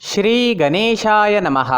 श्री गणेशाय नमः।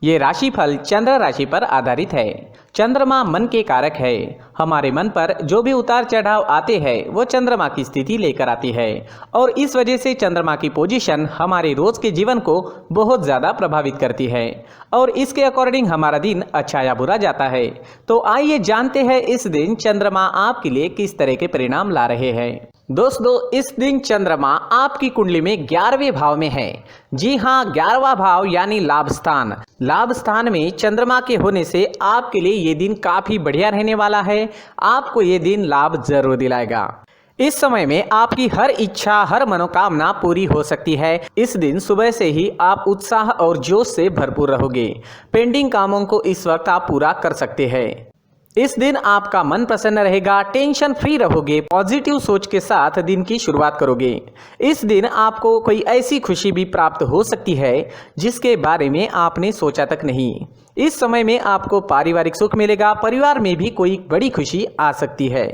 ये राशिफल चंद्र राशि पर आधारित है। चंद्रमा मन के कारक है। हमारे मन पर जो भी उतार चढ़ाव आते हैं वो चंद्रमा की स्थिति लेकर आती है और इस वजह से चंद्रमा की पोजीशन हमारे रोज के जीवन को बहुत ज़्यादा प्रभावित करती है और इसके अकॉर्डिंग हमारा दिन अच्छा या बुरा जाता है। तो आइए जानते हैं इस दिन चंद्रमा आपके लिए किस तरह के परिणाम ला रहे हैं। दोस्तों, इस दिन चंद्रमा आपकी कुंडली में 11वें भाव में है। जी हाँ, 11वां भाव यानी लाभ स्थान। लाभ स्थान में चंद्रमा के होने से आपके लिए ये दिन काफी बढ़िया रहने वाला है। आपको ये दिन लाभ जरूर दिलाएगा। इस समय में आपकी हर इच्छा, हर मनोकामना पूरी हो सकती है। इस दिन सुबह से ही आप उत्साह और जोश से भरपूर रहोगे। पेंडिंग कामों को इस वक्त आप पूरा कर सकते हैं। इस दिन आपका मन प्रसन्न रहेगा, टेंशन फ्री रहोगे, पॉजिटिव सोच के साथ दिन की शुरुआत करोगे। इस दिन आपको कोई ऐसी खुशी भी प्राप्त हो सकती है जिसके बारे में आपने सोचा तक नहीं। इस समय में आपको पारिवारिक सुख मिलेगा, परिवार में भी कोई बड़ी खुशी आ सकती है।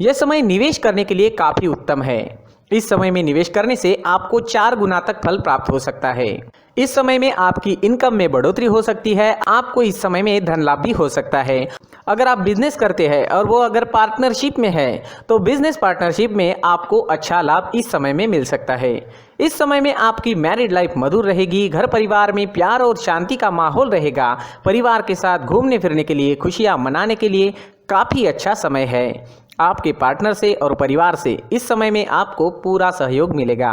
यह समय निवेश करने के लिए काफी उत्तम है। इस समय में निवेश करने से आपको 4 गुना तक फल प्राप्त हो सकता है। इस समय में आपकी इनकम में बढ़ोतरी हो सकती है। आपको इस समय में धन लाभ भी हो सकता है। अगर आप बिजनेस करते हैं और वो अगर पार्टनरशिप में है तो बिजनेस पार्टनरशिप में आपको अच्छा लाभ इस समय में मिल सकता है। इस समय में आपकी मैरिड लाइफ मधुर रहेगी। घर परिवार में प्यार और शांति का माहौल रहेगा। परिवार के साथ घूमने फिरने के लिए, खुशियां मनाने के लिए काफ़ी अच्छा समय है। आपके पार्टनर से और परिवार से इस समय में आपको पूरा सहयोग मिलेगा।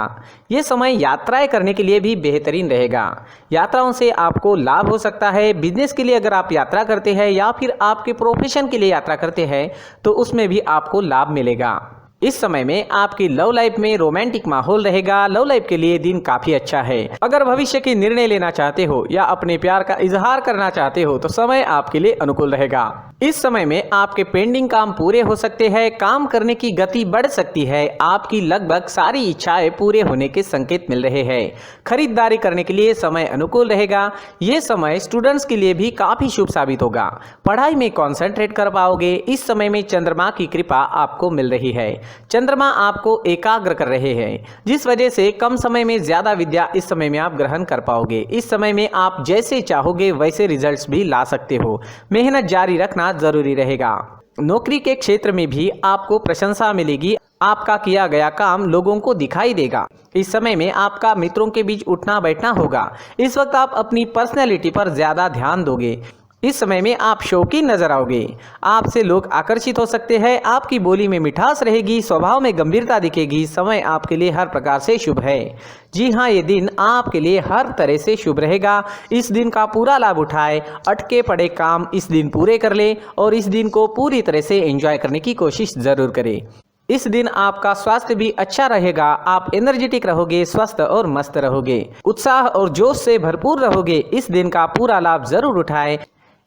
ये समय यात्राएं करने के लिए भी बेहतरीन रहेगा। यात्राओं से आपको लाभ हो सकता है। बिजनेस के लिए अगर आप यात्रा करते हैं या फिर आपके प्रोफेशन के लिए यात्रा करते हैं तो उसमें भी आपको लाभ मिलेगा। इस समय में आपकी लव लाइफ में रोमांटिक माहौल रहेगा। लव लाइफ के लिए दिन काफी अच्छा है। अगर भविष्य के निर्णय लेना चाहते हो या अपने प्यार का इजहार करना चाहते हो तो समय आपके लिए अनुकूल रहेगा। इस समय में आपके पेंडिंग काम पूरे हो सकते हैं। काम करने की गति बढ़ सकती है। आपकी लगभग सारी इच्छाएं पूरे होने के संकेत मिल रहे हैं। खरीदारी करने के लिए समय अनुकूल रहेगा। ये समय स्टूडेंट्स के लिए भी काफी शुभ साबित होगा। पढ़ाई में कॉन्सेंट्रेट कर पाओगे। इस समय में चंद्रमा की कृपा आपको मिल रही है। चंद्रमा आपको एकाग्र कर रहे हैं जिस वजह से कम समय में ज्यादा विद्या इस समय में आप ग्रहण कर पाओगे। इस समय में आप जैसे चाहोगे वैसे रिजल्ट्स भी ला सकते हो। मेहनत जारी रखना जरूरी रहेगा। नौकरी के क्षेत्र में भी आपको प्रशंसा मिलेगी। आपका किया गया काम लोगों को दिखाई देगा। इस समय में आपका मित्रों के बीच उठना बैठना होगा। इस वक्त आप अपनी पर्सनैलिटी पर ज्यादा ध्यान दोगे। इस समय में आप शौकीन नजर आओगे। आपसे लोग आकर्षित हो सकते हैं। आपकी बोली में मिठास रहेगी, स्वभाव में गंभीरता दिखेगी। समय आपके लिए हर प्रकार से शुभ है। जी हाँ, ये दिन आपके लिए हर तरह से शुभ रहेगा। इस दिन का पूरा लाभ उठाए। अटके पड़े काम इस दिन पूरे कर ले और इस दिन को पूरी तरह से एंजॉय करने की कोशिश जरूर करें। इस दिन आपका स्वास्थ्य भी अच्छा रहेगा। आप एनर्जेटिक रहोगे, स्वस्थ और मस्त रहोगे, उत्साह और जोश से भरपूर रहोगे। इस दिन का पूरा लाभ जरूर उठाएं।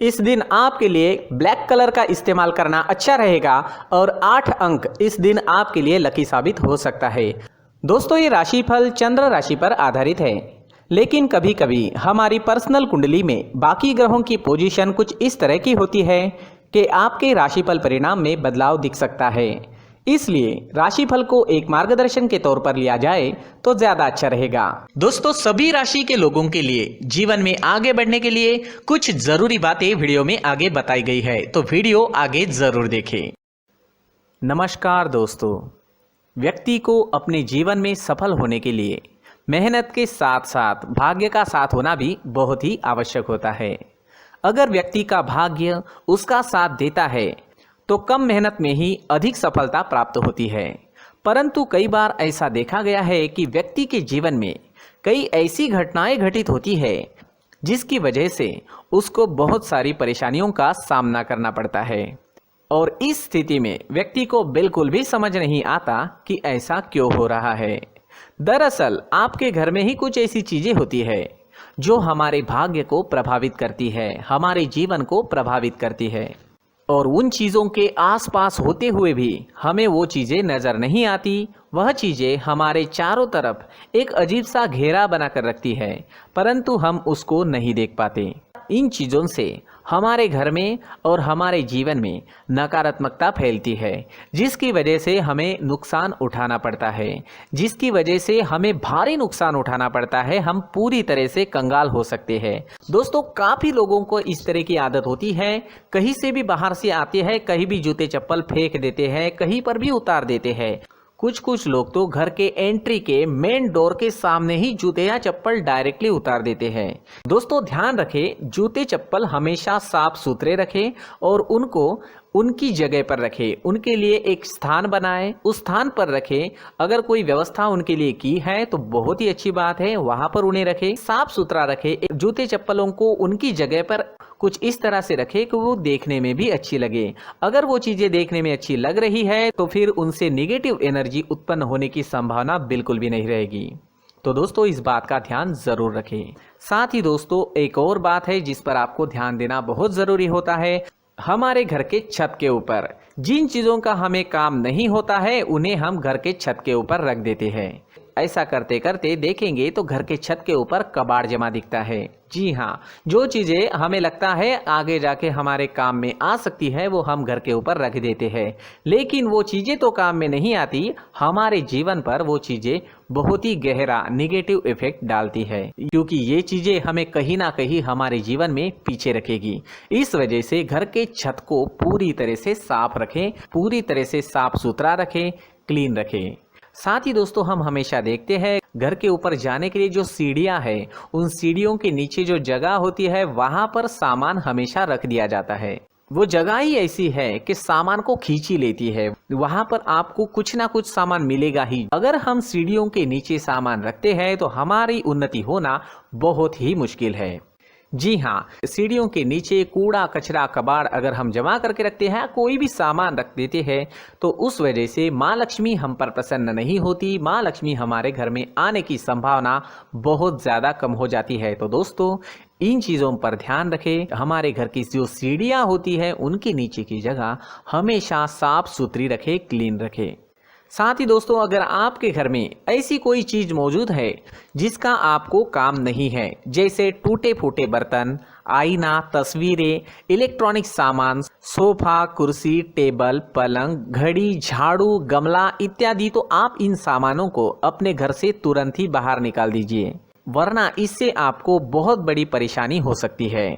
इस दिन आपके लिए ब्लैक कलर का इस्तेमाल करना अच्छा रहेगा और 8 अंक इस दिन आपके लिए लकी साबित हो सकता है। दोस्तों, ये राशिफल चंद्र राशि पर आधारित है, लेकिन कभी कभी हमारी पर्सनल कुंडली में बाकी ग्रहों की पोजीशन कुछ इस तरह की होती है कि आपके राशिफल परिणाम में बदलाव दिख सकता है। इसलिए राशिफल को एक मार्गदर्शन के तौर पर लिया जाए तो ज्यादा अच्छा रहेगा। दोस्तों, सभी राशि के लोगों के लिए जीवन में आगे बढ़ने के लिए कुछ जरूरी बातें वीडियो में आगे बताई गई है, तो वीडियो आगे जरूर देखें। नमस्कार दोस्तों, व्यक्ति को अपने जीवन में सफल होने के लिए मेहनत के साथ साथ भाग्य का साथ होना भी बहुत ही आवश्यक होता है। अगर व्यक्ति का भाग्य उसका साथ देता है तो कम मेहनत में ही अधिक सफलता प्राप्त होती है। परंतु कई बार ऐसा देखा गया है कि व्यक्ति के जीवन में कई ऐसी घटनाएं घटित होती है जिसकी वजह से उसको बहुत सारी परेशानियों का सामना करना पड़ता है और इस स्थिति में व्यक्ति को बिल्कुल भी समझ नहीं आता कि ऐसा क्यों हो रहा है। दरअसल आपके घर में ही कुछ ऐसी चीजें होती है जो हमारे भाग्य को प्रभावित करती है, हमारे जीवन को प्रभावित करती है और उन चीज़ों के आसपास होते हुए भी हमें वो चीज़ें नज़र नहीं आती। वह चीज़ें हमारे चारों तरफ एक अजीब सा घेरा बनाकर रखती है, परंतु हम उसको नहीं देख पाते। इन चीज़ों से हमारे घर में और हमारे जीवन में नकारात्मकता फैलती है, जिसकी वजह से हमें नुकसान उठाना पड़ता है, जिसकी वजह से हमें भारी नुकसान उठाना पड़ता है। हम पूरी तरह से कंगाल हो सकते हैं। दोस्तों, काफ़ी लोगों को इस तरह की आदत होती है, कहीं से भी बाहर से आते हैं, कहीं भी जूते चप्पल फेंक देते हैं, कहीं पर भी उतार देते हैं। कुछ लोग तो घर के एंट्री के मेन डोर के सामने ही जूते या चप्पल डायरेक्टली उतार देते हैं। दोस्तों, ध्यान रखें, जूते चप्पल हमेशा साफ सुथरे रखें और उनको उनकी जगह पर रखें। उनके लिए एक स्थान बनाएं, उस स्थान पर रखें। अगर कोई व्यवस्था उनके लिए की है तो बहुत ही अच्छी बात है, वहां पर उन्हें रखें, साफ सुथरा रखें। जूते चप्पलों को उनकी जगह पर कुछ इस तरह से रखें कि वो देखने में भी अच्छी लगे। अगर वो चीजें देखने में अच्छी लग रही है तो फिर उनसे नेगेटिव एनर्जी उत्पन्न होने की संभावना बिल्कुल भी नहीं रहेगी। तो दोस्तों, इस बात का ध्यान जरूर रखें। साथ ही दोस्तों, एक और बात है जिस पर आपको ध्यान देना बहुत जरूरी होता है। हमारे घर के छत के ऊपर जिन चीजों का हमें काम नहीं होता है उन्हें हम घर के छत के ऊपर रख देते हैं। ऐसा करते करते देखेंगे तो घर के छत के ऊपर कबाड़ जमा दिखता है। जी हाँ, जो चीजें हमें लगता है आगे जाके हमारे काम में आ सकती है वो हम घर के ऊपर रख देते हैं, लेकिन वो चीजें तो काम में नहीं आती। हमारे जीवन पर वो चीजें बहुत ही गहरा नेगेटिव इफेक्ट डालती है, क्योंकि ये चीजें हमें कहीं ना कहीं हमारे जीवन में पीछे रखेगी। इस वजह से घर के छत को पूरी तरह से साफ रखें, पूरी तरह से साफ सुथरा रखें, क्लीन रखें। साथ ही दोस्तों, हम हमेशा देखते हैं घर के ऊपर जाने के लिए जो सीढ़ियां हैं, उन सीढ़ियों के नीचे जो जगह होती है वहां पर सामान हमेशा रख दिया जाता है। वो जगह ही ऐसी है कि सामान को खींची लेती है, वहां पर आपको कुछ ना कुछ सामान मिलेगा ही। अगर हम सीढ़ियों के नीचे सामान रखते हैं तो हमारी उन्नति होना बहुत ही मुश्किल है। जी हाँ, सीढ़ियों के नीचे कूड़ा कचरा कबाड़ अगर हम जमा करके रखते हैं, कोई भी सामान रख देते हैं, तो उस वजह से माँ लक्ष्मी हम पर प्रसन्न नहीं होती। माँ लक्ष्मी हमारे घर में आने की संभावना बहुत ज़्यादा कम हो जाती है। तो दोस्तों, इन चीज़ों पर ध्यान रखें। हमारे घर की जो सीढ़ियाँ होती है उनके नीचे की जगह हमेशा साफ सुथरी रखें, क्लीन रखें। साथ ही दोस्तों, अगर आपके घर में ऐसी कोई चीज मौजूद है जिसका आपको काम नहीं है, जैसे टूटे फूटे बर्तन, आईना, तस्वीरें, इलेक्ट्रॉनिक सामान, सोफा, कुर्सी, टेबल, पलंग, घड़ी, झाड़ू, गमला इत्यादि, तो आप इन सामानों को अपने घर से तुरंत ही बाहर निकाल दीजिए, वरना इससे आपको बहुत बड़ी परेशानी हो सकती है।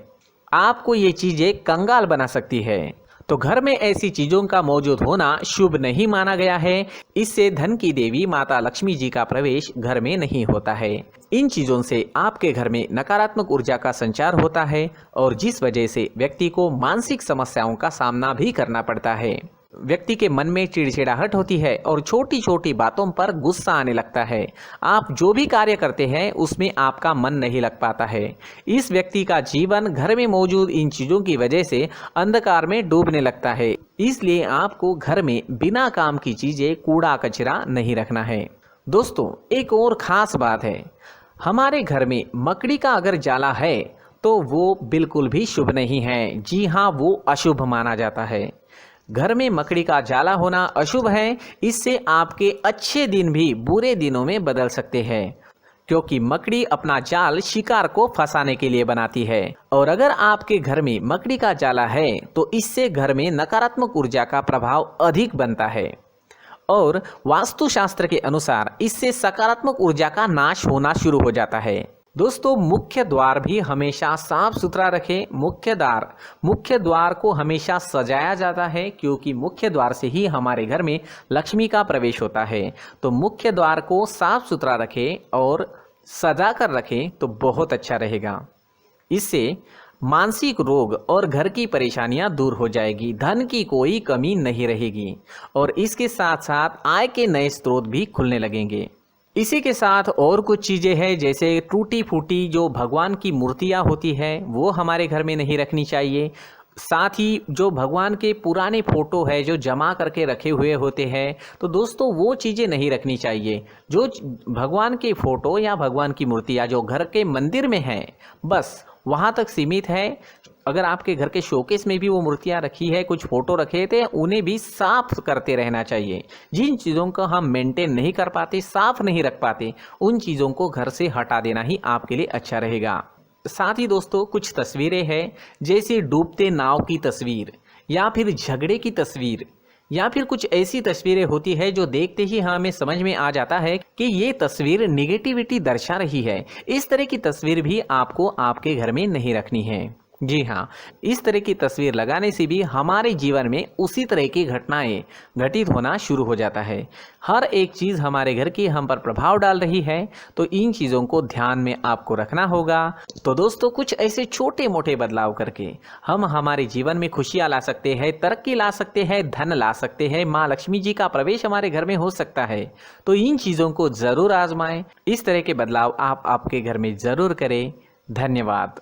आपको ये चीजें कंगाल बना सकती है। तो घर में ऐसी चीजों का मौजूद होना शुभ नहीं माना गया है। इससे धन की देवी माता लक्ष्मी जी का प्रवेश घर में नहीं होता है। इन चीजों से आपके घर में नकारात्मक ऊर्जा का संचार होता है और जिस वजह से व्यक्ति को मानसिक समस्याओं का सामना भी करना पड़ता है। व्यक्ति के मन में चिड़चिड़ाहट होती है और छोटी छोटी बातों पर गुस्सा आने लगता है। आप जो भी कार्य करते हैं उसमें आपका मन नहीं लग पाता है। इस व्यक्ति का जीवन घर में मौजूद इन चीज़ों की वजह से अंधकार में डूबने लगता है। इसलिए आपको घर में बिना काम की चीज़ें, कूड़ा कचरा नहीं रखना है। दोस्तों, एक और ख़ास बात है, हमारे घर में मकड़ी का अगर जाला है तो वो बिल्कुल भी शुभ नहीं है। जी हाँ, वो अशुभ माना जाता है। घर में मकड़ी का जाला होना अशुभ है। इससे आपके अच्छे दिन भी बुरे दिनों में बदल सकते हैं, क्योंकि मकड़ी अपना जाल शिकार को फंसाने के लिए बनाती है। और अगर आपके घर में मकड़ी का जाला है तो इससे घर में नकारात्मक ऊर्जा का प्रभाव अधिक बनता है और वास्तुशास्त्र के अनुसार इससे सकारात्मक ऊर्जा का नाश होना शुरू हो जाता है। दोस्तों, मुख्य द्वार भी हमेशा साफ सुथरा रखें। मुख्य द्वार को हमेशा सजाया जाता है, क्योंकि मुख्य द्वार से ही हमारे घर में लक्ष्मी का प्रवेश होता है। तो मुख्य द्वार को साफ सुथरा रखें और सजा कर रखें तो बहुत अच्छा रहेगा। इससे मानसिक रोग और घर की परेशानियां दूर हो जाएगी, धन की कोई कमी नहीं रहेगी और इसके साथ साथ आय के नए स्रोत भी खुलने लगेंगे। इसी के साथ और कुछ चीज़ें हैं, जैसे टूटी फूटी जो भगवान की मूर्तियां होती है वो हमारे घर में नहीं रखनी चाहिए। साथ ही जो भगवान के पुराने फोटो है जो जमा करके रखे हुए होते हैं, तो दोस्तों वो चीज़ें नहीं रखनी चाहिए। जो भगवान के फोटो या भगवान की मूर्तियाँ जो घर के मंदिर में हैं, बस वहाँ तक सीमित है। अगर आपके घर के शोकेस में भी वो मूर्तियाँ रखी है, कुछ फोटो रखे थे, उन्हें भी साफ करते रहना चाहिए। जिन चीज़ों को हम मेंटेन नहीं कर पाते, साफ नहीं रख पाते, उन चीज़ों को घर से हटा देना ही आपके लिए अच्छा रहेगा। साथ ही दोस्तों कुछ तस्वीरें हैं, जैसे डूबते नाव की तस्वीर या फिर झगड़े की तस्वीर या फिर कुछ ऐसी तस्वीरें होती है जो देखते ही हमें समझ में आ जाता है कि ये तस्वीर निगेटिविटी दर्शा रही है। इस तरह की तस्वीर भी आपको आपके घर में नहीं रखनी है। जी हाँ, इस तरह की तस्वीर लगाने से भी हमारे जीवन में उसी तरह की घटनाएं घटित होना शुरू हो जाता है। हर एक चीज़ हमारे घर की हम पर प्रभाव डाल रही है, तो इन चीज़ों को ध्यान में आपको रखना होगा। तो दोस्तों कुछ ऐसे छोटे मोटे बदलाव करके हम हमारे जीवन में खुशियाँ ला सकते हैं, तरक्की ला सकते हैं, धन ला सकते हैं, माँ लक्ष्मी जी का प्रवेश हमारे घर में हो सकता है। तो इन चीज़ों को ज़रूर आजमाएं। इस तरह के बदलाव आप आपके घर में ज़रूर करें। धन्यवाद।